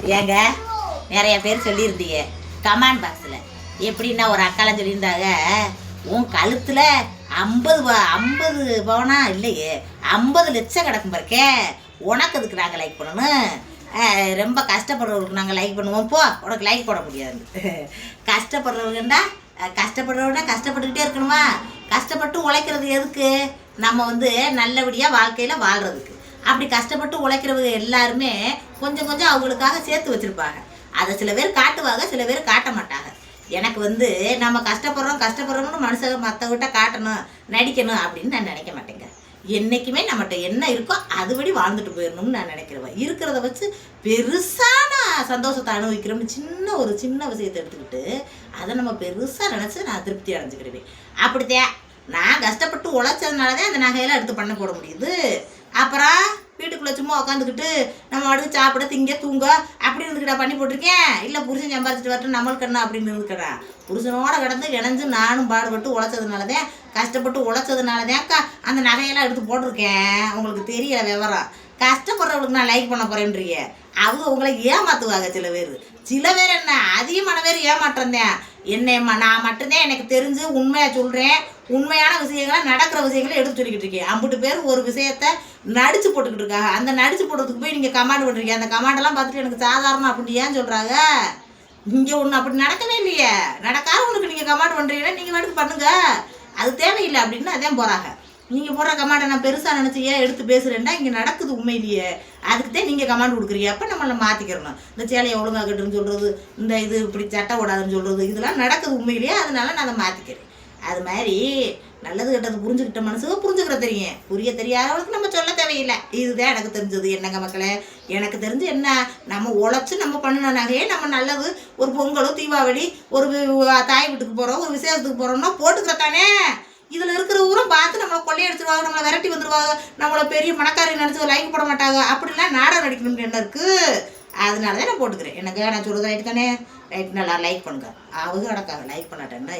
ஏங்க நிறைய பேர் சொல்லியிருந்தீங்க கமெண்ட் பாக்ஸில். எப்படின்னா ஒரு அக்காலாம் சொல்லியிருந்தாங்க, உன் கழுத்தில் 50 பவனா இல்லையே 50 லட்சம் கிடக்கும் பாருக்கே, உனக்கு அதுக்கு நாங்கள் லைக் பண்ணணும். ரொம்ப கஷ்டப்படுறவங்களுக்கு நாங்கள் லைக் பண்ணுவோம், போ உனக்கு லைக் போட முடியாது. கஷ்டப்படுறவங்கண்டா கஷ்டப்பட்டுக்கிட்டே இருக்கணுமா? கஷ்டப்பட்டு உழைக்கிறது எதுக்கு? நம்ம நல்லபடியாக வாழ்க்கையில் வாழ்கிறதுக்கு. அப்படி கஷ்டப்பட்டு உழைக்கிறவங்க எல்லாருமே கொஞ்சம் கொஞ்சம் அவங்களுக்காக சேர்த்து வச்சுருப்பாங்க. அதை சில பேர் காட்டுவாங்க, சில பேர் காட்ட மாட்டாங்க. எனக்கு நம்ம கஷ்டப்படுறோம்னு மனுஷங்க மற்றவங்கிட்ட காட்டணும், நடிக்கணும் அப்படின்னு நான் நினைக்க மாட்டேங்க. என்றைக்குமே நம்மகிட்ட என்ன இருக்கோ அதுபடி வாழ்ந்துட்டு போயிடணும்னு நான் நினைக்கிறேன். இருக்கிறத வச்சு பெருசான சந்தோஷத்தை அனுபவிக்கிறோம்னு சின்ன விஷயத்தை எடுத்துக்கிட்டு அதை நம்ம பெருசாக நினச்சி நான் திருப்தி அடைஞ்சிக்கிடுவேன். அப்படித்தான் நான் கஷ்டப்பட்டு உழைச்சதுனால தான் அந்த நகையெல்லாம் எடுத்து பண்ண போட முடியுது. அப்புறம் வீட்டுக்குள்ளே சும்மா உட்காந்துக்கிட்டு நம்ம அடுத்து சாப்பிட திங்க தூங்க அப்படி இருந்துக்கிட்டா பண்ணி போட்டிருக்கேன். இல்லை புருஷன் சம்பாதிச்சிட்டு வரட்டும் நம்மளுக்கு என்ன அப்படின்னு இருந்துக்கிறேன். புருஷனோட கிடந்து இணைஞ்சு நானும் பாடுபட்டு உழைச்சதுனாலதான், கஷ்டப்பட்டு உழைச்சதுனாலதான்க்கா அந்த நகையெல்லாம் எடுத்து போட்டிருக்கேன். உங்களுக்கு தெரியல விவரம். கஷ்டப்படுறவங்களுக்கு நான் லைக் பண்ண போறேன்றீங்க. அவங்க உங்களை ஏமாத்துவாங்க. சில பேர் என்ன அதிகமான பேர் ஏமாற்றந்தேன். என்னையம்மா நான் மட்டும்தான் எனக்கு தெரிஞ்சு உண்மையாக சொல்கிறேன். உண்மையான விஷயங்களை நடக்கிற விஷயங்களை எடுத்து சொல்லிக்கிட்டு இருக்கேன். 50 பேர் ஒரு விஷயத்த நடிச்சு போட்டுக்கிட்டு இருக்காங்க. அந்த நடிச்சு போடுறதுக்கு போய் நீங்கள் கமாண்ட் பண்ணுறீங்க. அந்த கமாண்டெல்லாம் பார்த்துட்டு எனக்கு சாதாரணம் அப்படின்னு ஏன் சொல்கிறாங்க? இங்கே ஒன்று அப்படி நடக்கவே இல்லையே. நடக்காதவங்களுக்கு நீங்கள் கமாண்ட் பண்ணுறீங்கன்னா நீங்கள் வாட்டுக்கு பண்ணுங்க, அது தேவையில்லை அப்படின்னு அதான் போகிறாங்க. நீங்கள் போடுற கமாண்டை நான் பெருசாக நினச்சி ஏன் எடுத்து பேசுகிறேன்னா இங்கே நடக்குது உண்மையிலேயே. அதுக்கு தான் நீங்கள் கமாண்ட் கொடுக்குறீங்க. அப்போ நம்மளை மாற்றிக்கிறணும். இந்த சேலையை ஒழுங்காக கட்டுன்னு சொல்கிறது, இந்த இது இப்படி சட்டை ஓடாதுன்னு சொல்கிறது, இதெல்லாம் நடக்குது உண்மையிலேயே. அதனால நான் அதை மாற்றிக்கிறேன். அது மாதிரி நல்லது கெட்டது புரிஞ்சுக்கிட்ட மனசுக்கு புரிஞ்சுக்கிற தெரியும். புரிய தெரியாதவளுக்கு நம்ம சொல்ல தேவையில்லை. இதுதான் எனக்கு தெரிஞ்சது. என்னங்க மக்களே, எனக்கு தெரிஞ்சு என்ன, நம்ம உழைச்சி நம்ம பண்ணின நகையே நம்ம நல்லது ஒரு பொங்கலோ தீபாவளி ஒரு தாய் வீட்டுக்கு போகிறோம், ஒரு விசேஷத்துக்கு போகிறோம்னா போட்டுக்கிறதானே. இதில் இருக்கிற ஊரும் பார்த்து நம்மளை கொள்ளையடிச்சிருவாங்க, நம்மளை விரட்டி வந்துடுவாங்க, நம்மளை பெரிய மணக்காரி நினச்சி லைக் போட மாட்டாங்க. அப்படிலாம் நாடகம் நடிக்கணும்னு என்ன இருக்குது? அதனால தான் நான் போட்டுக்கிறேன். எனக்கு நான் சொல்கிறது ரைட்டு தானே? ரைட், நல்லா லைக் பண்ணுங்க. அவங்க கிடக்காங்க லைக் பண்ணாட்டேன்னா